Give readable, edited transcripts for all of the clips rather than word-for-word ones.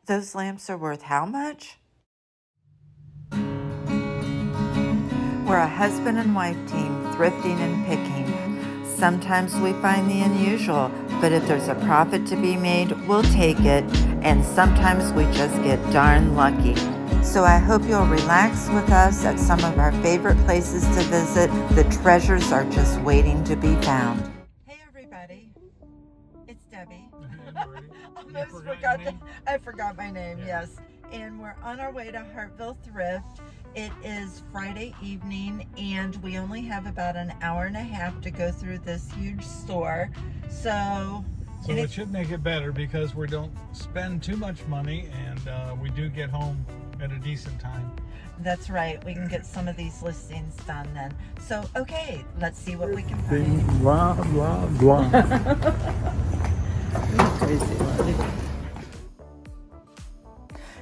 Those lamps are worth how much? We're a husband and wife team, thrifting and picking. Sometimes we find the unusual, but if there's a profit to be made, we'll take it, and sometimes we just get darn lucky. So I hope you'll relax with us at some of our favorite places to visit. The treasures are just waiting to be found. Hey everybody, it's Debbie. I forgot my name, yes. And we're on our way to Hartville Thrift. It is Friday evening and we only have about an hour and a half to go through this huge store. So it should make it better because we don't spend too much money and we do get home at a decent time. That's right. We can get some of these listings done then. So, okay, let's see what we can find. Blah, blah, blah. Crazy Marty.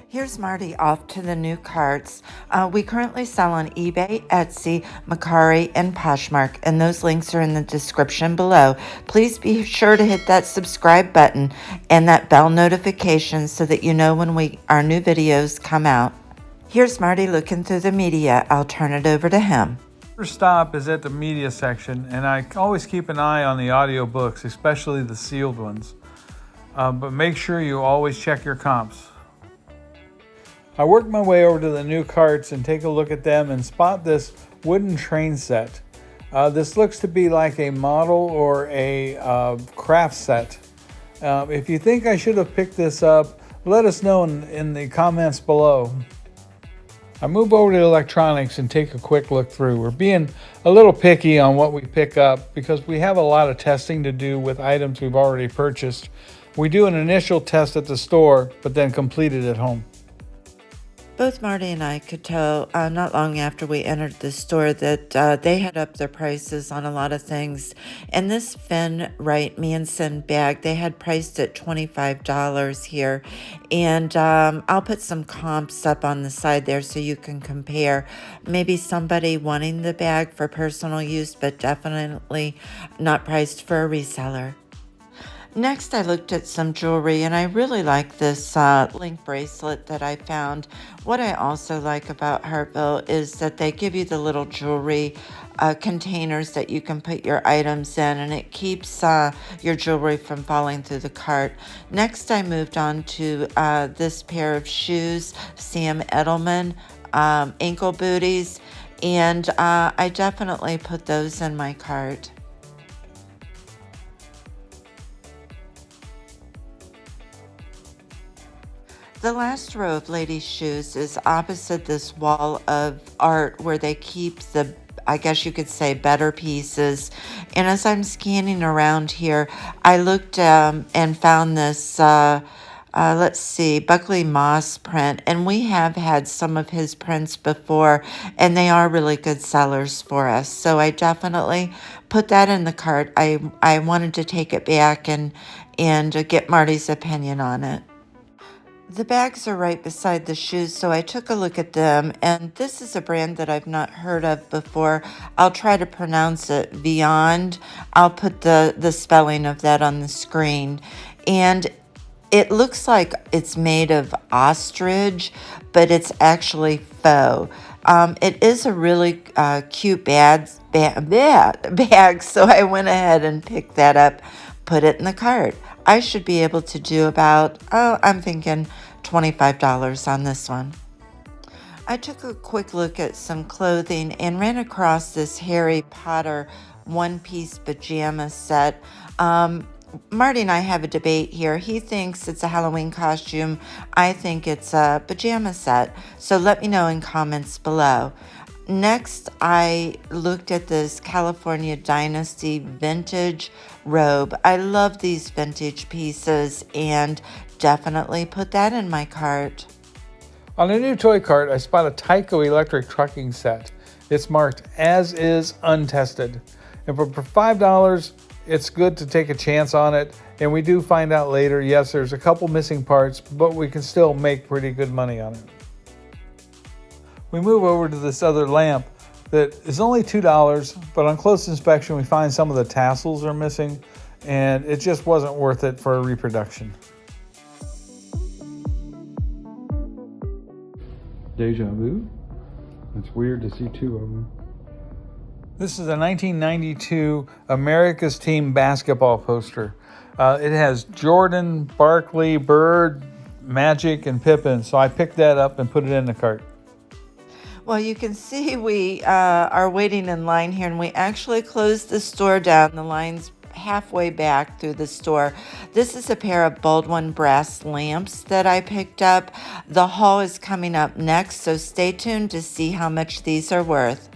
Here's Marty off to the new carts. We currently sell on eBay, Etsy, Mercari, and Poshmark, and those links are in the description below. Please be sure to hit that subscribe button and that bell notification so that you know when our new videos come out. Here's Marty looking through the media. I'll turn it over to him. First stop is at the media section, and I always keep an eye on the audiobooks, especially the sealed ones. But make sure you always check your comps. I work my way over to the new carts and take a look at them and spot this wooden train set. This looks to be like a model or a craft set. If you think I should have picked this up, let us know in the comments below. I move over to electronics and take a quick look through. We're being a little picky on what we pick up because we have a lot of testing to do with items we've already purchased. We do an initial test at the store, but then complete it at home. Both Marty and I could tell not long after we entered the store that they had upped their prices on a lot of things. And this Finn Wright Manson bag, they had priced at $25 here. And I'll put some comps up on the side there so you can compare. Maybe somebody wanting the bag for personal use, but definitely not priced for a reseller. Next, I looked at some jewelry, and I really like this link bracelet that I found. What I also like about Hartville is that they give you the little jewelry containers that you can put your items in, and it keeps your jewelry from falling through the cart. Next, I moved on to this pair of shoes, Sam Edelman ankle booties, and I definitely put those in my cart. The last row of ladies' shoes is opposite this wall of art where they keep the, I guess you could say, better pieces. And as I'm scanning around here, I looked and found this, let's see, Buckley Moss print. And we have had some of his prints before, and they are really good sellers for us. So I definitely put that in the cart. I wanted to take it back and get Marty's opinion on it. The bags are right beside the shoes, so I took a look at them, and this is a brand that I've not heard of before. I'll try to pronounce it, Beyond. I'll put the spelling of that on the screen. And it looks like it's made of ostrich, but it's actually faux. It is a really cute bag, so I went ahead and picked that up, put it in the cart. I should be able to do about, I'm thinking $25 on this one. I took a quick look at some clothing and ran across this Harry Potter one-piece pajama set. Marty and I have a debate here. He thinks it's a Halloween costume. I think it's a pajama set. So let me know in comments below. Next, I looked at this California Dynasty vintage robe. I love these vintage pieces and definitely put that in my cart. On a new toy cart, I spot a Tyco electric trucking set. It's marked as is untested. And for $5, it's good to take a chance on it. And we do find out later, yes, there's a couple missing parts, but we can still make pretty good money on it. We move over to this other lamp that is only $2, but on close inspection we find some of the tassels are missing, and it just wasn't worth it for a reproduction. Deja vu? It's weird to see two of them. This is a 1992 America's Team basketball poster. It has Jordan, Barkley, Bird, Magic, and Pippen. So I picked that up and put it in the cart. Well, you can see we are waiting in line here, and we actually closed the store down. The line's halfway back through the store. This is a pair of Baldwin brass lamps that I picked up. The haul is coming up next, so stay tuned to see how much these are worth.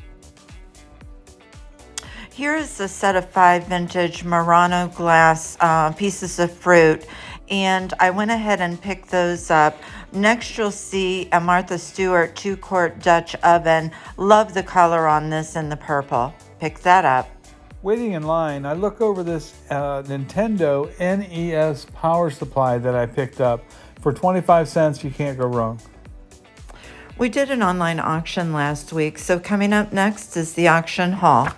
Here is a set of 5 vintage Murano glass pieces of fruit, and I went ahead and picked those up. Next, you'll see a Martha Stewart 2-quart Dutch oven. Love the color on this in the purple. Pick that up. Waiting in line, I look over this Nintendo NES power supply that I picked up for 25 cents. You can't go wrong. We did an online auction last week, so coming up next is the auction haul.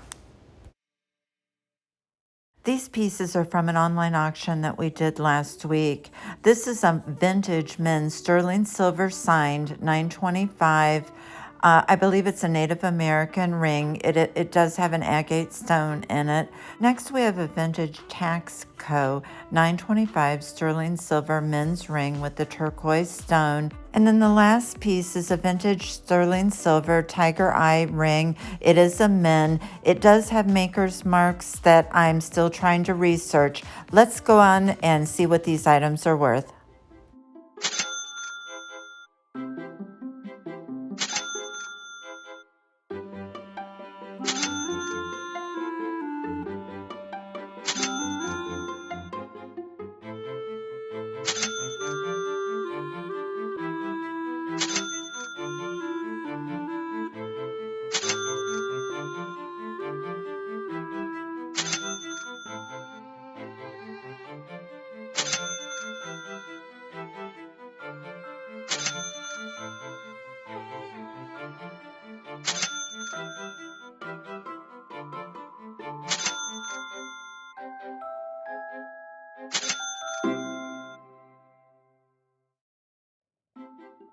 These pieces are from an online auction that we did last week. This is a vintage men's sterling silver signed 925. I believe it's a Native American ring. It does have an agate stone in it. Next, we have a vintage Taxco 925 sterling silver men's ring with the turquoise stone. And then the last piece is a vintage sterling silver tiger eye ring. It is a men. It does have maker's marks that I'm still trying to research. Let's go on and see what these items are worth.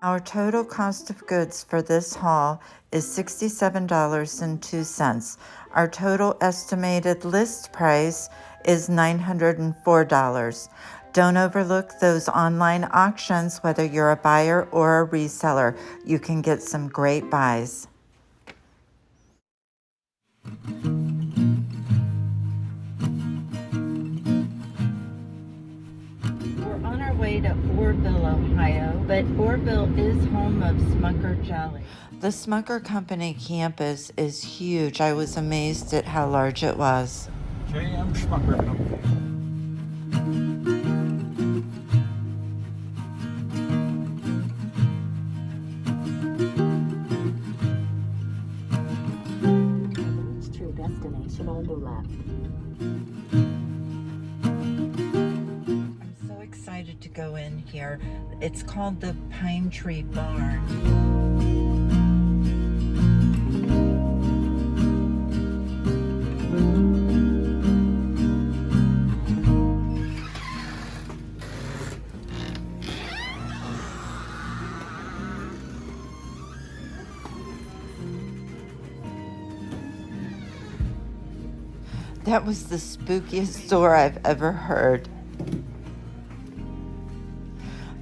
Our total cost of goods for this haul is $67.02. Our total estimated list price is $904. Don't overlook those online auctions, whether you're a buyer or a reseller. You can get some great buys. On our way to Orrville, Ohio, but Orrville is home of Smucker Jelly. The Smucker Company campus is huge. I was amazed at how large it was. J.M. Smucker Company. True destination on the left. To go in here. It's called the Pine Tree Barn. That was the spookiest door I've ever heard.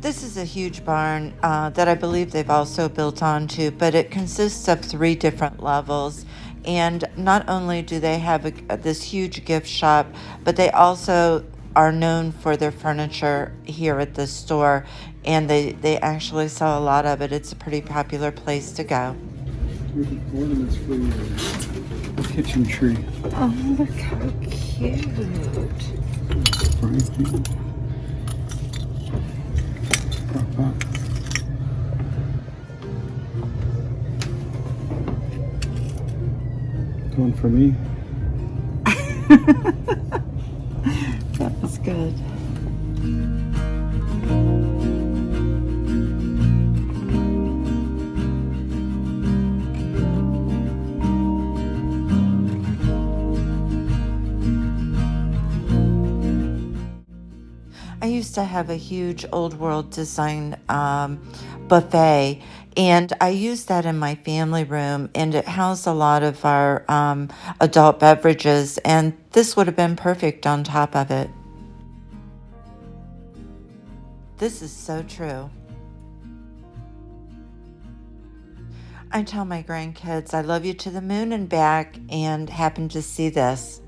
This is a huge barn that I believe they've also built onto, but it consists of 3 different levels. And not only do they have this huge gift shop, but they also are known for their furniture here at the store. And they actually sell a lot of it. It's a pretty popular place to go. Ornaments for your kitchen tree. Oh, look how cute. Going for me. That was good. I used to have a huge old world design buffet, And I use that in my family room, and it housed a lot of our adult beverages, and this would have been perfect on top of it. This is so true. I tell my grandkids I love you to the moon and back, and happen to see this.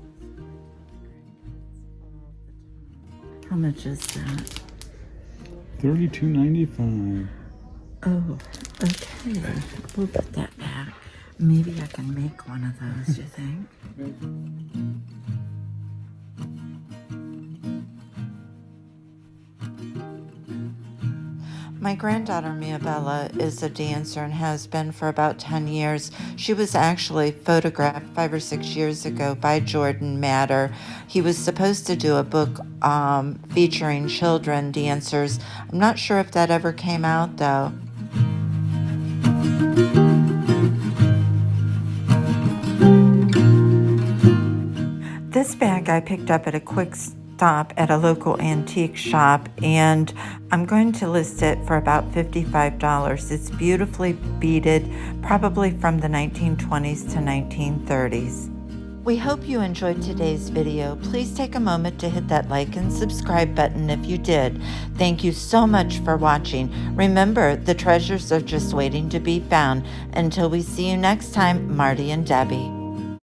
How much is that? $32.95. Oh, okay. We'll put that back. Maybe I can make one of those, you think? My granddaughter Miabella is a dancer and has been for about 10 years. She was actually photographed 5 or 6 years ago by Jordan Matter. He was supposed to do a book featuring children dancers. I'm not sure if that ever came out though. This bag I picked up at a quick stop at a local antique shop, and I'm going to list it for about $55. It's beautifully beaded, probably from the 1920s to 1930s. We hope you enjoyed today's video. Please take a moment to hit that like and subscribe button if you did. Thank you so much for watching. Remember, the treasures are just waiting to be found. Until we see you next time, Marty and Debbie.